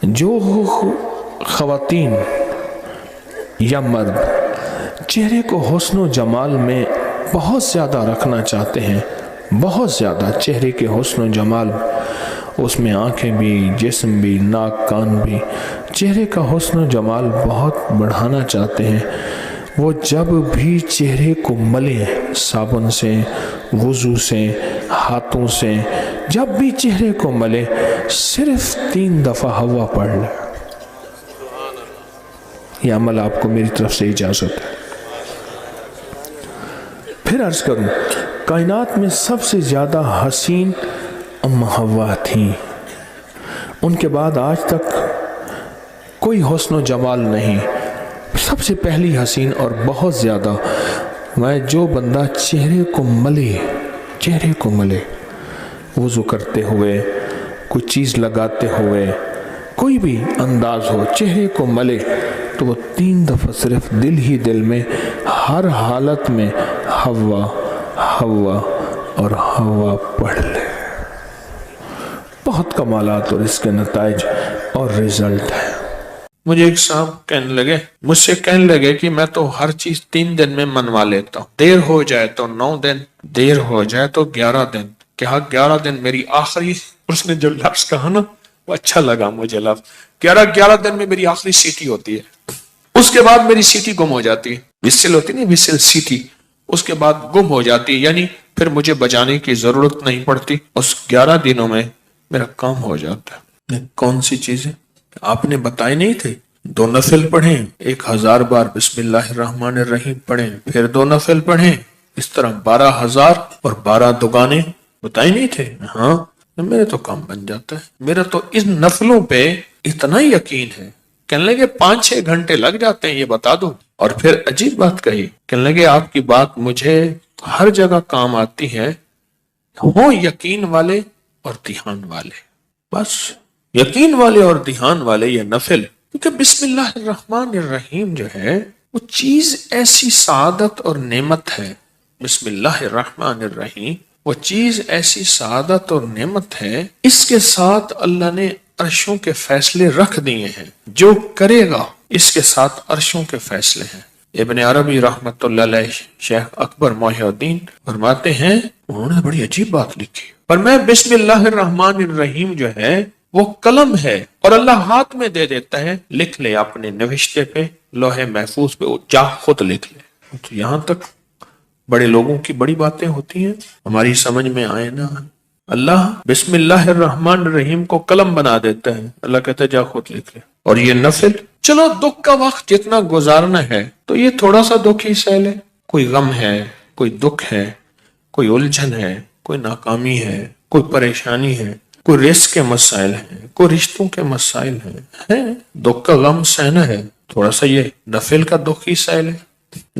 جو خواتین یا مرد چہرے کو حسن و جمال میں بہت زیادہ رکھنا چاہتے ہیں، بہت زیادہ چہرے کے حسن و جمال، اس میں آنکھیں بھی، جسم بھی، ناک کان بھی، چہرے کا حسن و جمال بہت بڑھانا چاہتے ہیں، وہ جب بھی چہرے کو ملے صابن سے، وضو سے، ہاتھوں سے، جب بھی چہرے کو ملے صرف 3 دفعہ ہوا پڑھ لے۔ یہ عمل آپ کو میری طرف سے اجازت ہے۔ پھر عرض کروں، کائنات میں سب سے زیادہ حسین ام حوا تھیں، ان کے بعد آج تک کوئی حسن و جمال نہیں، سب سے پہلی حسین اور بہت زیادہ۔ میں جو بندہ چہرے کو ملے وضو کرتے ہوئے، کوئی چیز لگاتے ہوئے، کوئی بھی انداز ہو، چہرے کو ملے تو وہ 3 دفعہ صرف دل ہی دل میں ہر حالت میں حوا حوا اور حوا پڑھ لے۔ بہت کمالات اور اس کے نتائج اور رزلٹ ہے۔ مجھے ایک صاحب مجھ سے کہنے لگے کہ میں تو ہر چیز 3 دن میں منوا لیتا ہوں، دیر ہو جائے تو 9 دن، دیر ہو جائے تو 11 دن۔ کہا 11 دن میری آخری، اس نے جو لفظ کہا نا وہ اچھا لگا مجھے لفظ، 11 دن میں میری آخری سیٹی ہوتی ہے، اس کے بعد میری سیٹی گم ہو جاتی ہے، وسل ہوتی نہیں، وسل سیٹی، اس کے بعد گم ہو جاتی ہے، یعنی پھر مجھے بجانے کی ضرورت نہیں پڑتی، اس 11 دنوں میں میرا کام ہو جاتا ہے۔ کون سی چیزیں آپ نے بتائے نہیں تھے؟ 2 نفل پڑھیں، 1000 بار بسم اللہ الرحمن الرحیم پڑھیں، پھر 2 نفل پڑھیں، اس طرح 12,000 اور 12 دگانے بتائے نہیں تھے؟ ہاں، میرے تو کام بن جاتا ہے، میرا تو ان نفلوں پہ اتنا یقین ہے۔ کہنے لگے 5-6 گھنٹے لگ جاتے ہیں، یہ بتا دو۔ اور پھر عجیب بات کہی، کہنے لگے آپ کی بات مجھے ہر جگہ کام آتی ہے، ہوں یقین والے اور دھیان والے، بس یقین والے اور دھیان والے یہ نفل، کیونکہ بسم اللہ الرحمن الرحیم جو ہے وہ چیز ایسی سعادت اور نعمت ہے، بسم اللہ الرحمن الرحیم وہ چیز ایسی سعادت اور نعمت ہے، اس کے ساتھ اللہ نے عرشوں کے فیصلے رکھ دیے ہیں، جو کرے گا اس کے ساتھ عرشوں کے فیصلے ہیں۔ ابن عربی رحمت اللہ علیہ، شیخ اکبر محی الدین فرماتے ہیں، انہوں نے بڑی عجیب بات لکھی، پر میں بسم اللہ الرحمن الرحیم جو ہے وہ قلم ہے اور اللہ ہاتھ میں دے دیتا ہے، لکھ لے اپنے نوشتے پہ، لوح محفوظ پہ، جا خود لکھ لے۔ تو یہاں تک بڑے لوگوں کی بڑی باتیں ہوتی ہیں، ہماری سمجھ میں آئے نا، اللہ بسم اللہ الرحمن الرحیم کو قلم بنا دیتا ہے، اللہ کہتا ہے جا خود لکھ لے۔ اور یہ نفل، چلو دکھ کا وقت جتنا گزارنا ہے تو یہ تھوڑا سا دکھ ہی سہ لے، کوئی غم ہے، کوئی دکھ ہے، کوئی الجھن ہے، کوئی ناکامی ہے، کوئی پریشانی ہے، کوئی رزق کے مسائل ہیں، کوئی رشتوں کے مسائل ہیں، دکھ کا غم سہنا ہے، تھوڑا سا یہ نفل کا دکھ ہی سہ لے۔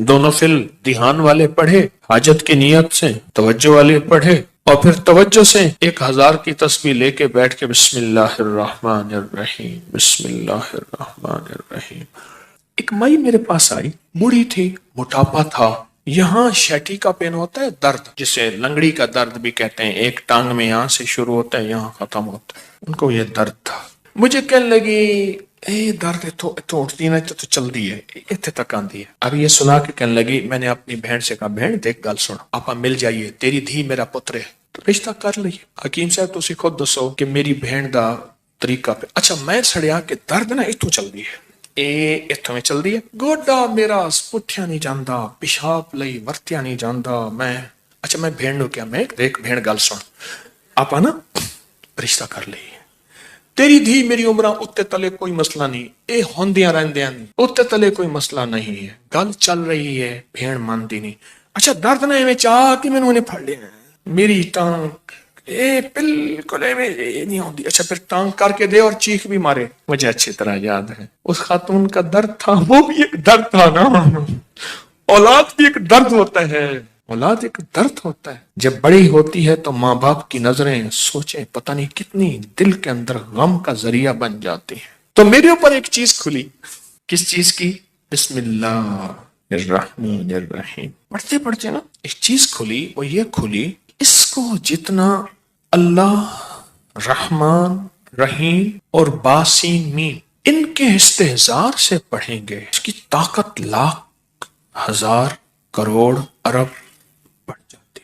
2 نفل دھیان والے پڑھے، حاجت کی نیت سے، توجہ والے پڑھے، اور پھر توجہ سے 1000 کی تسبیح لے کے بیٹھ کے بسم اللہ الرحمن الرحیم، بسم اللہ الرحمن الرحیم۔ ایک مائی میرے پاس آئی، بوڑھی تھی، موٹاپا تھا، یہاں شیٹی کا پین ہوتا ہے درد، جسے لنگڑی کا درد بھی کہتے ہیں، ایک ٹانگ میں یہاں سے شروع ہوتا ہے یہاں ختم ہوتا ہے، ان کو یہ درد تھا۔ مجھے کہنے لگی درد اتو اٹھتی نا تو چل دی ہے، اتنے تک آندی ہے۔ اب یہ سنا کے کہنے لگی، میں نے اپنی بہن سے کہا، بہن دیکھ گل سن، آپا مل جائیے، تیری دھی میرا پتر ہے، تو رشتہ کر لئیے۔ حکیم صاحب تسی خود دسو کہ میری بہن دا طریقہ پہ، اچھا میں سڑیا کہ درد نا اتو چل دی ہے، اتوں میں چل دی ہے، گوڈا میرا پٹھیا نہیں جاندا، پیشاب لئی ورتیا نہیں جاندا، اچھا میں بہن نو کیا، میں دیکھ بہن گل سن، آپا نا رشتہ کر لئیے، تیری دھی میری عمرہ اتے تلے کوئی مسئلہ نہیں، اے ہوندیاں رہندیاں نہیں، اتے تلے کوئی مسئلہ نہیں ہے، گل چل رہی ہے، بہن مانتی نہیں۔ اچھا درد نہ میں چاہ کہ میں نے پھڑ لیا میری ٹانگ، بالکل نہیں ہوندی، اچھا پھر ٹانگ کر کے دے اور چیخ بھی مارے۔ مجھے اچھی طرح یاد ہے اس خاتون کا درد تھا، وہ بھی ایک درد تھا نا، اولاد بھی ایک درد ہوتا ہے، اولاد ایک درد ہوتا ہے۔ جب بڑی ہوتی ہے تو ماں باپ کی نظریں سوچیں پتہ نہیں کتنی دل کے اندر غم کا ذریعہ بن جاتی ہیں۔ تو میرے اوپر ایک چیز کھلی، کس چیز کی؟ بسم اللہ الرحمن الرحیم پڑھتے پڑھتے نا ایک چیز کھلی، وہ یہ کھلی، اس کو جتنا اللہ رحمان رحیم اور باسین میم، ان کے استحضار سے پڑھیں گے اس کی طاقت لاکھ ہزار کروڑ ارب بڑھ جاتی۔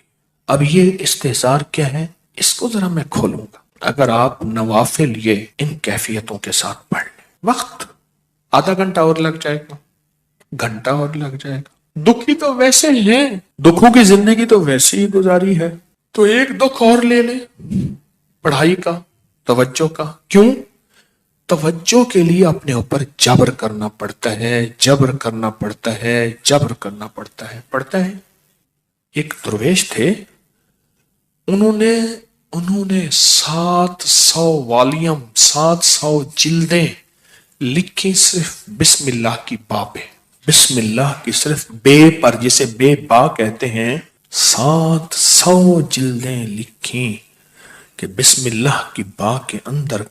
اب یہ استحضار کیا ہے، اس کو ذرا میں کھولوں گا۔ اگر آپ نوافل یہ ان کیفیتوں کے ساتھ پڑھ لیں، وقت آدھا گھنٹہ اور لگ جائے گا، گھنٹہ اور لگ جائے گا۔ دکھی تو ویسے ہیں، دکھوں کی زندگی تو ویسے ہی گزاری ہے، تو ایک دکھ اور لے لیں پڑھائی کا، توجہ کا۔ کیوں؟ توجہ کے لیے اپنے اوپر جبر کرنا پڑتا ہے، جبر کرنا پڑتا ہے، جبر کرنا پڑتا ہے۔ ایک درویش تھے، انہوں نے 700 والیم، 700 جلدیں لکھی صرف بسم اللہ کی با پہ، بسم اللہ کی صرف بے پر، جسے بے با کہتے ہیں۔ 700 جلدیں لکھی کہ بسم اللہ کی با کے اندر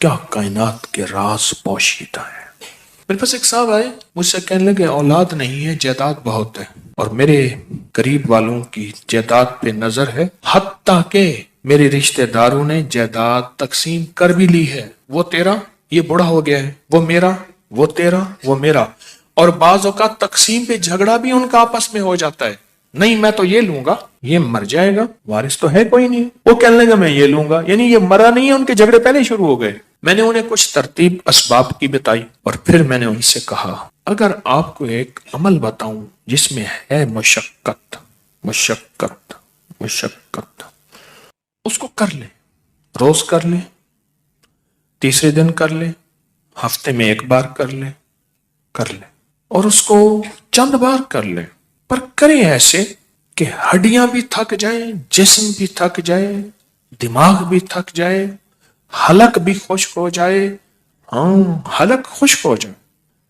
کیا کائنات کے راز پوشیدہ ہے۔ میرے پاس ایک صاحب آئے، مجھ سے کہنے لگے اولاد نہیں ہے، جائیداد بہت ہے، اور میرے قریب والوں کی جائیداد پہ نظر ہے، حتیٰ کہ میرے رشتہ داروں نے جائیداد تقسیم کر بھی لی ہے۔ وہ تیرا، یہ بڑا ہو گیا ہے، وہ میرا، وہ تیرا، وہ میرا، اور بعض اوقات تقسیم پہ جھگڑا بھی ان کا آپس میں ہو جاتا ہے۔ نہیں میں تو یہ لوں گا، یہ مر جائے گا، وارث تو ہے کوئی نہیں، وہ کہنے لگا میں یہ لوں گا، یعنی یہ مرا نہیں ہے، ان کے جھگڑے پہلے شروع ہو گئے۔ میں نے انہیں کچھ ترتیب اسباب کی بتائی، اور پھر میں نے ان سے کہا اگر آپ کو ایک عمل بتاؤں جس میں ہے مشقت، اس کو کر لیں، روز کر لیں، تیسرے دن کر لیں، ہفتے میں ایک بار کر لیں، اور اس کو چند بار کر لیں، پر کریں ایسے کہ ہڈیاں بھی تھک جائیں، جسم بھی تھک جائے، دماغ بھی تھک جائے، حلق بھی خشک ہو جائے، حلق خشک ہو جائے،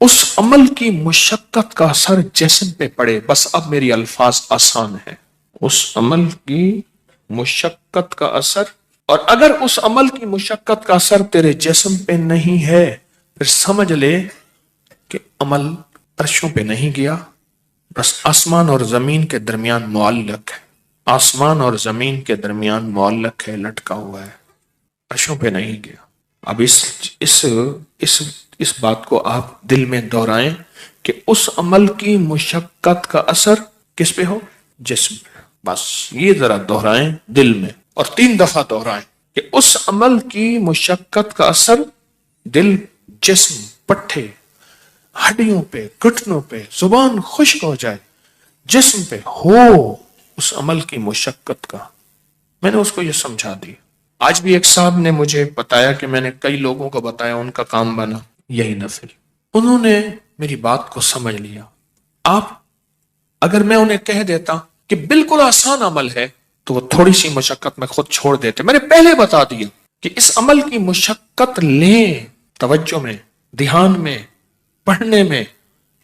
اس عمل کی مشقت کا اثر جسم پہ پڑے۔ بس اب میری الفاظ آسان ہے، اس عمل کی مشقت کا اثر، اور اگر اس عمل کی مشقت کا اثر تیرے جسم پہ نہیں ہے، پھر سمجھ لے کہ عمل عرشوں پہ نہیں گیا، بس آسمان اور زمین کے درمیان معلق ہے، آسمان اور زمین کے درمیان معلق ہے، لٹکا ہوا ہے، عرشوں پہ نہیں گیا۔ اب اس بات کو آپ دل میں دہرائیں کہ اس عمل کی مشقت کا اثر کس پہ ہو؟ جسم پہ۔ بس یہ ذرا دہرائیں دل میں، اور 3 دفعہ دہرائیں کہ اس عمل کی مشقت کا اثر دل، جسم، پٹھے، ہڈیوں پہ، گھٹنوں پہ، زبان خشک ہو جائے، جسم پہ ہو اس عمل کی مشقت کا۔ میں نے اس کو یہ سمجھا دی۔ آج بھی ایک صاحب نے مجھے بتایا کہ میں نے کئی لوگوں کو بتایا، ان کا کام بنا یہی نفل۔ انہوں نے میری بات کو سمجھ لیا۔ آپ اگر میں انہیں کہہ دیتا کہ بالکل آسان عمل ہے تو وہ تھوڑی سی مشقت میں خود چھوڑ دیتے۔ میں نے پہلے بتا دیا کہ اس عمل کی مشقت لیں، توجہ میں، دھیان میں، پڑھنے میں،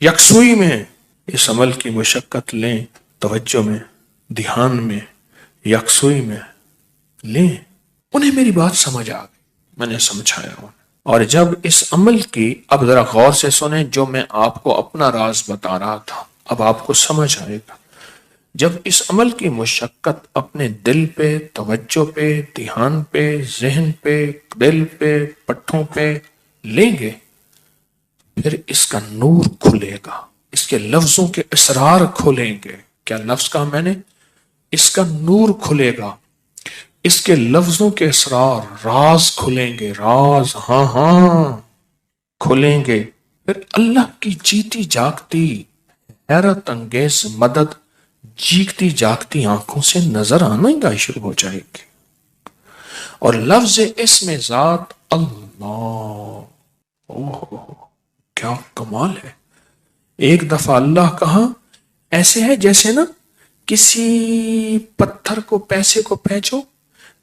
یکسوئی میں، اس عمل کی مشقت لیں، توجہ میں، دھیان میں، یکسوئی میں لیں۔ انہیں میری بات سمجھ آ گئی، میں نے سمجھایا انہیں۔ اور جب اس عمل کی، اب ذرا غور سے سنیں جو میں آپ کو اپنا راز بتا رہا تھا، اب آپ کو سمجھ آئے گا۔ جب اس عمل کی مشقت اپنے دل پہ، توجہ پہ، دھیان پہ، ذہن پہ، دل پہ، پٹھوں پہ لیں گے، پھر اس کا نور کھلے گا، اس کے لفظوں کے اسرار کھلیں گے۔ کیا لفظ کہا میں نے؟ اس کا نور کھلے گا، اس کے لفظوں کے اسرار، راز کھلیں گے، راز، ہاں کھلیں گے۔ پھر اللہ کی جیتی جاگتی حیرت انگیز مدد جیگتی جاگتی آنکھوں سے نظر آنا ہی شروع ہو جائے گی، اور لفظ اسم ذات اللہ، کیا کمال ہے۔ ایک دفعہ اللہ کہا، ایسے ہے جیسے نا کسی پتھر کو، پیسے کو پھینچو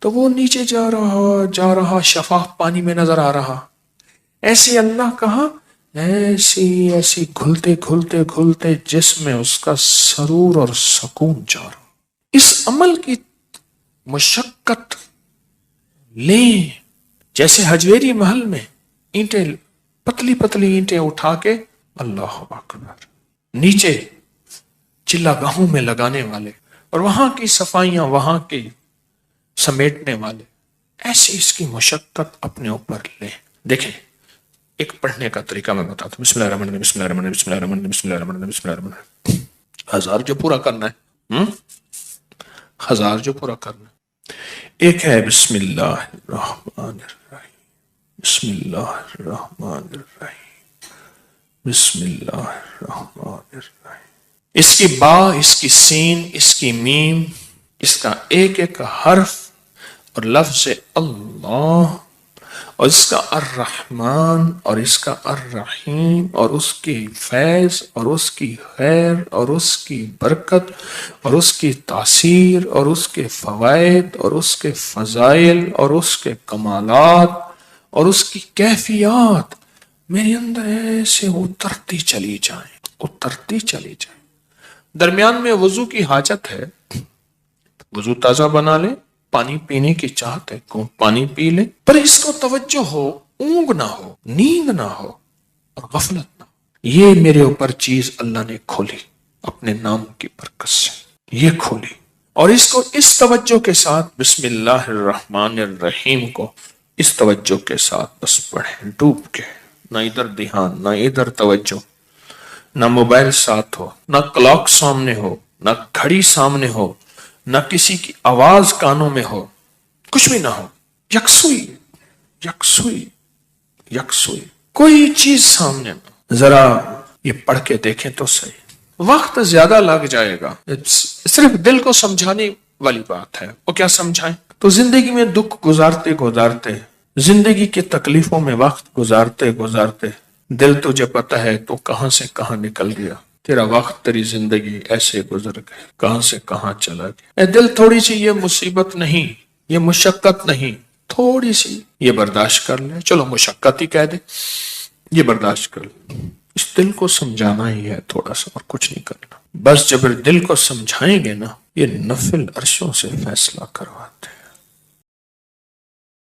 تو وہ نیچے جا رہا شفاف پانی میں نظر آ رہا، ایسے اللہ کہا، ایسی گھلتے گھلتے گھلتے جسم میں اس کا سرور اور سکون جا رہا۔ اس عمل کی مشقت لیں، جیسے حجویری محل میں اینٹیں، پتلی پتلی اینٹیں اٹھا کے، اللہ اکبر، نیچے چلا گاہوں میں لگانے والے، اور وہاں کی صفائیاں، وہاں کی سمیٹنے والے، ایسی اس کی مشقت اپنے اوپر لیں. دیکھیں ایک پڑھنے کا طریقہ میں بتاتا ہوں. بسم اللہ الرحمن الرحیم، بسم اللہ الرحمن الرحیم، بسم اللہ الرحمن الرحیم، بسم اللہ الرحمن الرحیم، بسم اللہ الرحمن الرحیم. 1000 جو پورا کرنا ہے، 1000 جو پورا کرنا ہے. ایک ہے بسم اللہ الرحمن الرحیم، بسم اللہ الرحمن الرحیم، بسم اللہ الرحمن الرحیم. اس کی با، اس کی سین، اس کی میم، اس کا ایک ایک حرف اور لفظ اللہ، اور اس کا الرحمن اور اس کا الرحیم، اور اس کی فیض اور اس کی خیر اور اس کی برکت اور اس کی تاثیر اور اس کے فوائد اور اس کے فضائل اور اس کے کمالات اور اس کی کیفیات میرے اندر ایسے اترتی چلی جائیں، اترتی چلی جائیں. درمیان میں وضو کی حاجت ہے، وضو تازہ بنا لے، پانی پینے کی چاہت ہے کو پانی پی لے، پر اس کو توجہ ہو، اونگ نہ ہو، نیند نہ ہو اور غفلت نہ ہو. یہ میرے اوپر چیز اللہ نے کھولی اپنے نام کی برکت سے، یہ کھولی. اور اس کو اس توجہ کے ساتھ بسم اللہ الرحمن الرحیم کو اس توجہ کے ساتھ بس پڑھیں ڈوب کے، نہ ادھر دھیان، نہ ادھر توجہ، نہ موبائل ساتھ ہو، نہ کلاک سامنے ہو، نہ گھڑی سامنے ہو، نہ کسی کی آواز کانوں میں ہو، کچھ بھی نہ ہو. یکسوئی یکسوئی یکسوئی، کوئی چیز سامنے نہ. ذرا یہ پڑھ کے دیکھیں تو صحیح. وقت زیادہ لگ جائے گا، صرف دل کو سمجھانے والی بات ہے. وہ کیا سمجھائیں؟ تو زندگی میں دکھ گزارتے گزارتے، زندگی کی تکلیفوں میں وقت گزارتے گزارتے دل تجھے پتہ ہے تو کہاں سے کہاں نکل گیا. تیرا وقت، تیری زندگی ایسے گزر گئے، کہاں سے کہاں چلا گیا. اے دل، تھوڑی سی یہ مصیبت نہیں، یہ مشقت نہیں، تھوڑی سی یہ برداشت کر لے. چلو مشقت ہی کہہ دے، یہ برداشت کر لے. اس دل کو سمجھانا ہی ہے تھوڑا سا، اور کچھ نہیں کرنا. بس جب دل کو سمجھائیں گے نا، یہ نفل عرشوں سے فیصلہ کرواتے ہیں.